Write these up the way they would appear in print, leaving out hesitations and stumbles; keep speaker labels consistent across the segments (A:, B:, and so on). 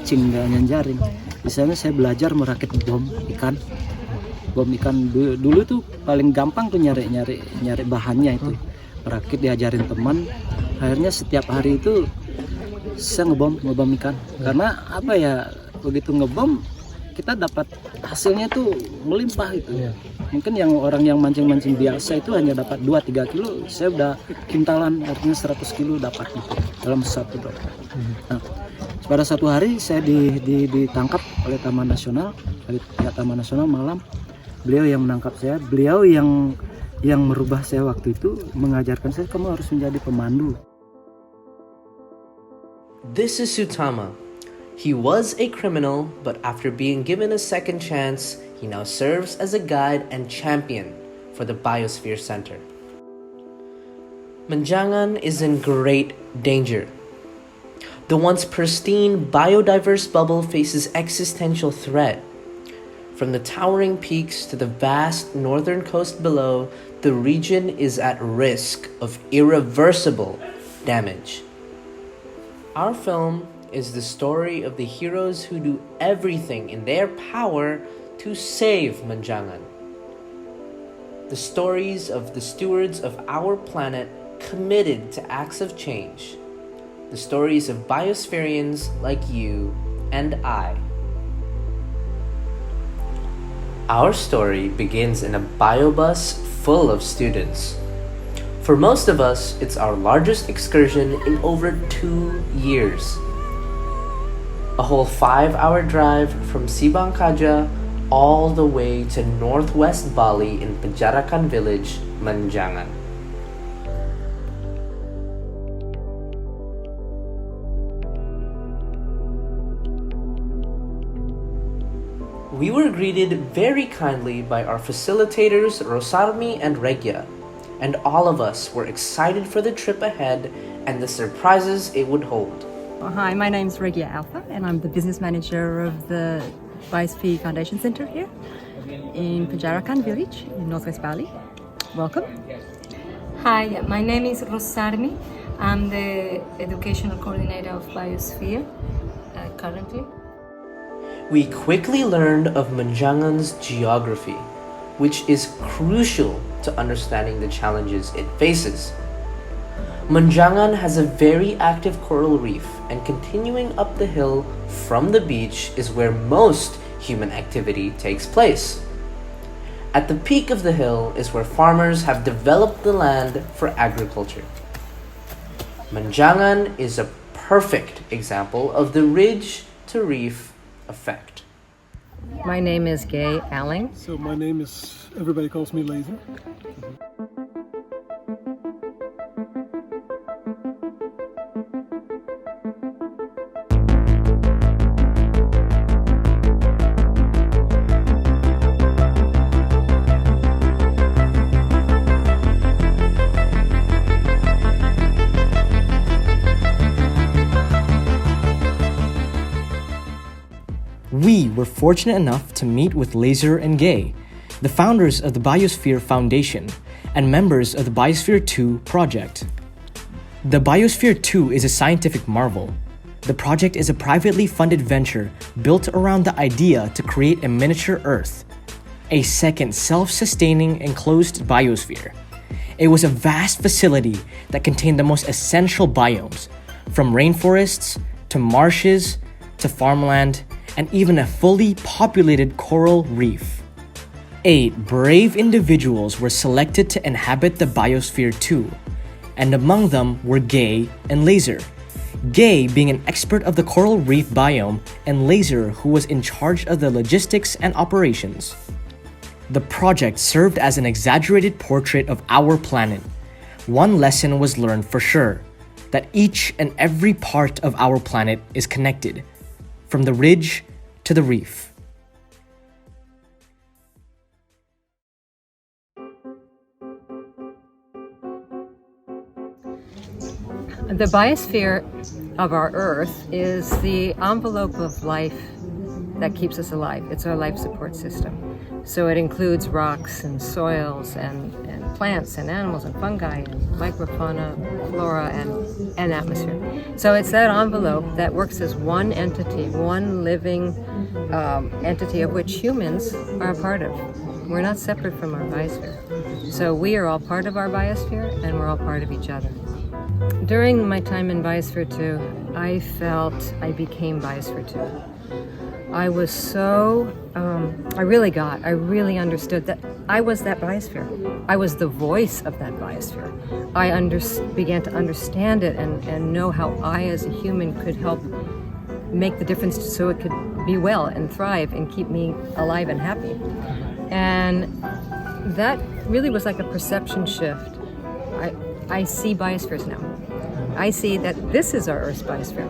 A: mancing, nggak hanya jaring. Di sana saya belajar merakit bom ikan. Bom ikan dulu tuh paling gampang tuh nyari bahannya itu. Merakit diajarin teman. Akhirnya setiap hari itu saya ngebom ikan. Karena apa ya, begitu ngebom kita dapat hasilnya tuh melimpah itu. Mungkin yang orang yang mancing-mancing biasa itu hanya dapat 2-3 kilo, saya udah kintalan, artinya 100 kilo dapat gitu dalam satu drop. Nah, pada satu hari saya ditangkap oleh Taman Nasional, pihak Taman Nasional malam. Beliau yang menangkap saya, beliau yang merubah saya waktu itu, mengajarkan saya, kamu harus menjadi pemandu.
B: This is Sutama. He was a criminal, but after being given a second chance, he now serves as a guide and champion for the Biosphere Center. Menjangan is in great danger. The once pristine biodiverse bubble faces existential threat. From the towering peaks to the vast northern coast below, the region is at risk of irreversible damage. Our film is the story of the heroes who do everything in their power to save Menjangan. The stories of the stewards of our planet committed to acts of change. The stories of biospherians like you and I. Our story begins in a biobus full of students. For most of us, it's our largest excursion in over 2 years. A whole 5-hour drive from Sibang Kaja all the way to Northwest Bali in Penjarakan village, Menjangan. We were greeted very kindly by our facilitators Rosarmi and Regia, and all of us were excited for the trip ahead and the surprises it would hold.
C: Hi, my name's Regia Alpha, and I'm the business manager of the Biosphere Foundation Center here in Penjarakan village in Northwest Bali. Welcome.
D: Hi, my name is Rosarmi. I'm the educational coordinator of Biosphere currently.
B: We quickly learned of Menjangan's geography, which is crucial to understanding the challenges it faces. Menjangan has a very active coral reef, and continuing up the hill from the beach is where most human activity takes place. At the peak of the hill is where farmers have developed the land for agriculture. Menjangan is a perfect example of the ridge to reef effect.
C: My name is Gaie Alling.
E: So my name is, everybody calls me Laser.
F: We were fortunate enough to meet with Laser and Gaie, the founders of the Biosphere Foundation and members of the Biosphere 2 project. The Biosphere 2 is a scientific marvel. The project is a privately funded venture built around the idea to create a miniature Earth, a second self-sustaining enclosed biosphere. It was a vast facility that contained the most essential biomes, from rainforests to marshes to farmland, and even a fully populated coral reef. 8 brave individuals were selected to inhabit the Biosphere 2, and among them were Gaie and Laser. Gaie being an expert of the coral reef biome, and Laser who was in charge of the logistics and operations. The project served as an exaggerated portrait of our planet. One lesson was learned for sure, that each and every part of our planet is connected, from the ridge to the reef.
C: The biosphere of our Earth is the envelope of life that keeps us alive. It's our life support system. So it includes rocks and soils and plants and animals and fungi and microfauna, flora, and atmosphere. So it's that envelope that works as one entity, one living entity of which humans are a part of. We're not separate from our biosphere. So we are all part of our biosphere, and we're all part of each other. During my time in Biosphere 2, I felt I became Biosphere 2. I was so, I really understood that I was that biosphere. I was the voice of that biosphere. I began to understand it and know how I as a human could help make the difference so it could be well and thrive and keep me alive and happy. And that really was like a perception shift. I see biospheres now. I see that this is our Earth's biosphere.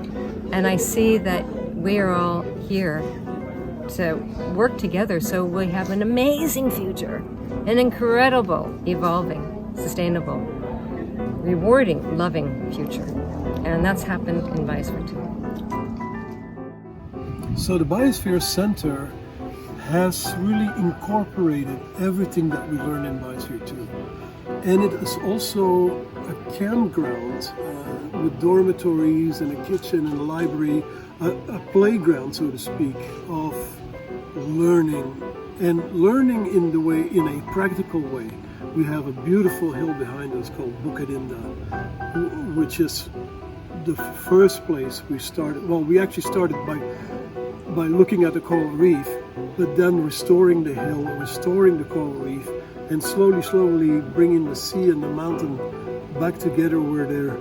C: And I see that we are all here to work together so we have an amazing future, an incredible, evolving, sustainable, rewarding, loving future. And that's happened in Biosphere 2.
E: So the Biosphere Center has really incorporated everything that we learned in Biosphere 2. And it is also a campground with dormitories and a kitchen and a library, a playground, so to speak, of learning, and learning in a practical way. We have a beautiful hill behind us called Bukit, which is the first place we started. Well, we actually started by looking at the coral reef, but then restoring the hill, restoring the coral reef, and slowly bringing the sea and the mountain back together where they're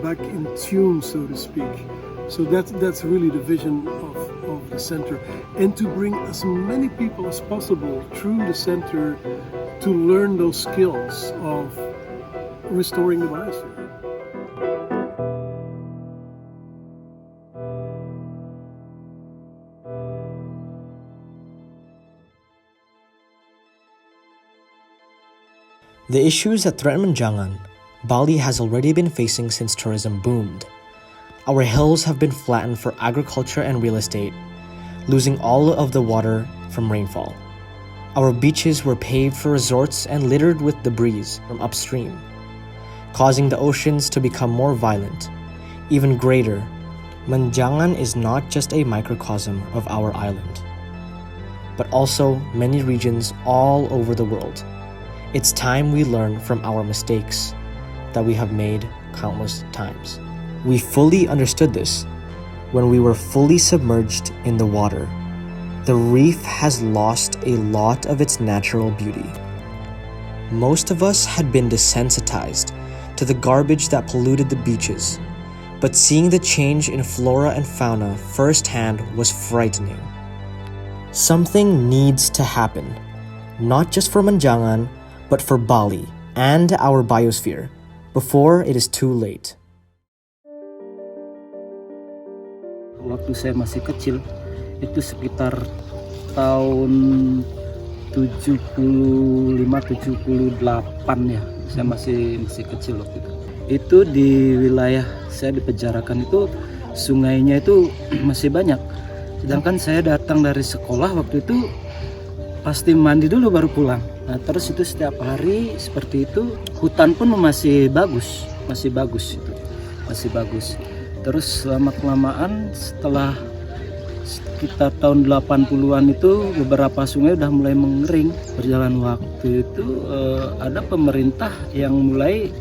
E: back in tune, so to speak. So that's really the vision of the center, and to bring as many people as possible through the center to learn those skills of restoring the biosphere.
F: The issues that threaten Menjangan, Bali has already been facing since tourism boomed. Our hills have been flattened for agriculture and real estate, losing all of the water from rainfall. Our beaches were paved for resorts and littered with debris from upstream, causing the oceans to become more violent. Even greater, Menjangan is not just a microcosm of our island, but also many regions all over the world. It's time we learn from our mistakes that we have made countless times. We fully understood this when we were fully submerged in the water. The reef has lost a lot of its natural beauty. Most of us had been desensitized to the garbage that polluted the beaches, but seeing the change in flora and fauna firsthand was frightening. Something needs to happen, not just for Menjangan, but for Bali and our biosphere, before it is too late.
A: Waktu saya masih kecil, itu sekitar tahun 75-78 ya. Saya masih kecil waktu itu. Itu di wilayah saya di Penjarakan itu sungainya itu masih banyak. Sedangkan saya datang dari sekolah waktu itu pasti mandi dulu baru pulang. Nah, terus itu setiap hari seperti itu, hutan pun masih bagus itu. Masih bagus. Terus lama-kelamaan setelah sekitar tahun 80-an itu beberapa sungai udah mulai mengering. Berjalan waktu itu ada pemerintah yang mulai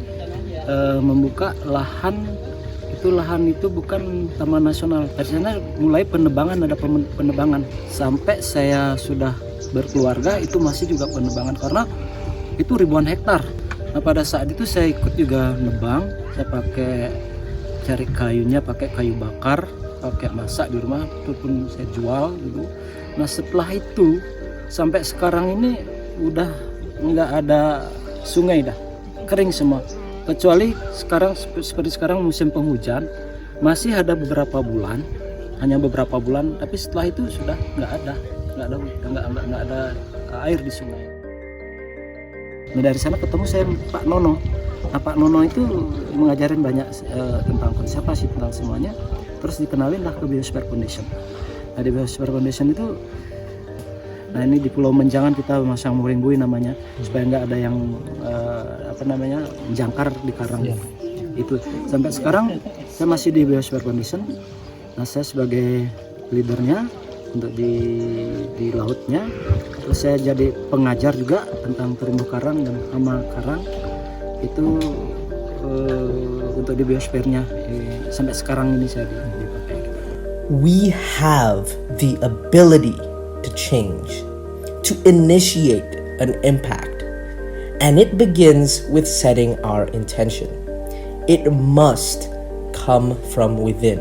A: membuka lahan. Lahan itu bukan taman nasional. Dari sana mulai penebangan, ada penebangan. Sampai saya sudah berkeluarga itu masih juga penebangan karena itu ribuan hektar. Nah, pada saat itu saya ikut juga nebang. Saya cari kayunya, pakai kayu bakar, pakai masak di rumah, itu pun saya jual dulu. Nah, setelah itu sampai sekarang ini udah nggak ada sungai, dah kering semua. Kecuali sekarang seperti sekarang musim penghujan masih ada beberapa bulan, hanya beberapa bulan, tapi setelah itu sudah nggak ada air di sungai. Nah, dari sana ketemu saya Pak Nono. Nah, Pak Nono itu mengajarin banyak tentang konservasi, tentang semuanya. Terus dikenalin lah ke Biosphere Foundation. Nah, di Biosphere Foundation itu, nah ini di Pulau Menjangan kita masang mooring buoy namanya, supaya nggak ada yang menjangkar di karang. Itu sampai sekarang saya masih di Biosphere Foundation. Nah, saya sebagai leadernya untuk di lautnya, terus saya jadi pengajar juga tentang terumbu karang dan hama karang itu untuk di biosfernya sampai sekarang ini saya dipakai.
B: We have the ability to change, to initiate an impact, and it begins with setting our intention. It must come from within.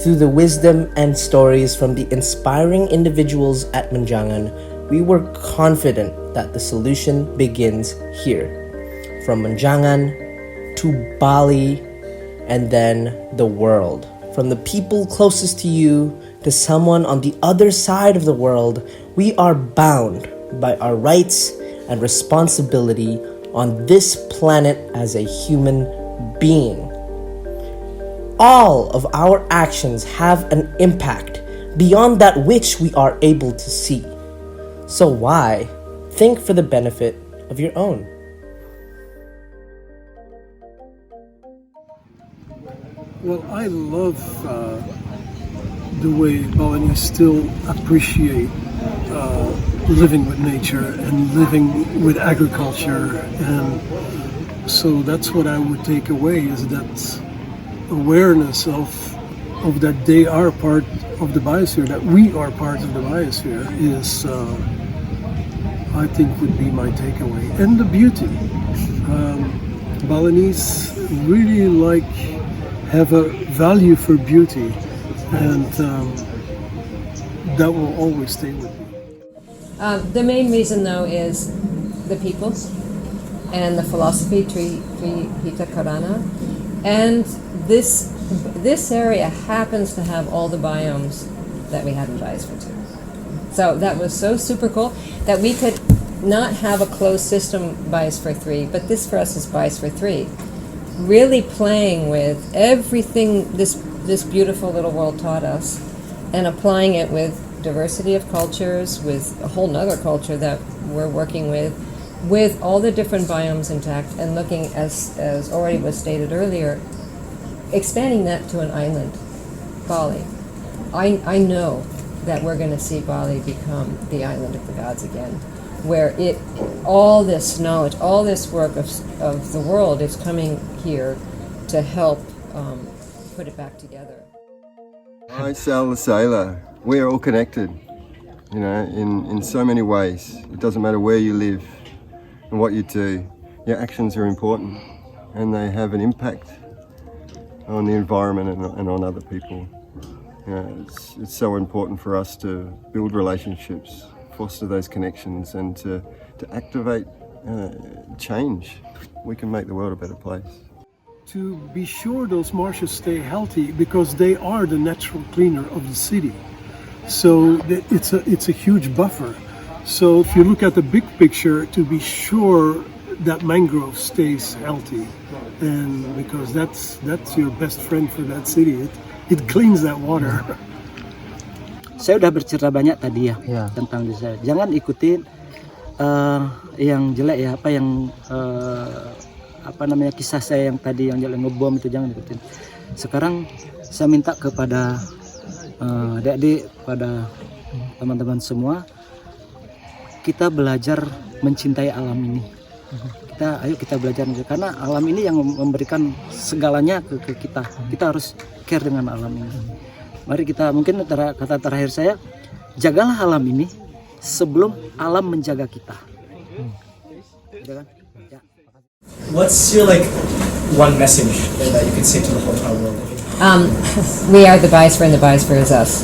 B: Through the wisdom and stories from the inspiring individuals at Menjangan, we were confident that the solution begins here. From Menjangan to Bali and then the world. From the people closest to you to someone on the other side of the world, we are bound by our rights and responsibility on this planet as a human being. All of our actions have an impact beyond that which we are able to see. So why think for the benefit of your own?
E: Well, I love the way Balinese still appreciate living with nature and living with agriculture, and so that's what I would take away, is that awareness of that they are part of the biosphere, that we are part of the biosphere, is I think would be my takeaway. And the beauty. Balinese really have a value for beauty, and that will always stay with me.
C: The main reason, though, is the people and the philosophy, Tri Hita Karana, and this area happens to have all the biomes that we had in Biosphere 2. So that was so super cool that we could not have a closed system Biosphere 3, but this for us is Biosphere 3. Really playing with everything this beautiful little world taught us and applying it with diversity of cultures, with a whole nother culture that we're working with all the different biomes intact, and looking, as already was stated earlier, expanding that to an island, Bali. I know that we're going to see Bali become the island of the gods again, where all this knowledge, all this work of the world is coming here to help put it back together.
G: I Sal the Sailor. We are all connected, in so many ways. It doesn't matter where you live and what you do. Your actions are important, and they have an impact on the environment and on other people. It's so important for us to build relationships, foster those connections, and to activate change. We can make the world a better place.
E: To be sure those marshes stay healthy, because they are the natural cleaner of the city. So it's a huge buffer. So if you look at the big picture, to be sure that mangrove stays healthy, and because that's your best friend for that city. It cleans that water.
A: Saya udah bercerita banyak tadi ya tentang desa. Jangan ikutin yang jelek ya, kisah saya yang tadi yang jelek ngebom itu, jangan ikutin. Sekarang saya minta kepada adik-adik, pada teman-teman semua, kita belajar mencintai alam ini. Ayo kita belajar, karena alam ini yang memberikan segalanya ke kita. Kita harus care dengan alam ini. Mari kita, mungkin kata terakhir saya, jagalah alam ini sebelum alam menjaga kita. Ya.
F: What's your one message that you could say to the whole entire world?
C: We are the Biosphere, and the Biosphere is us.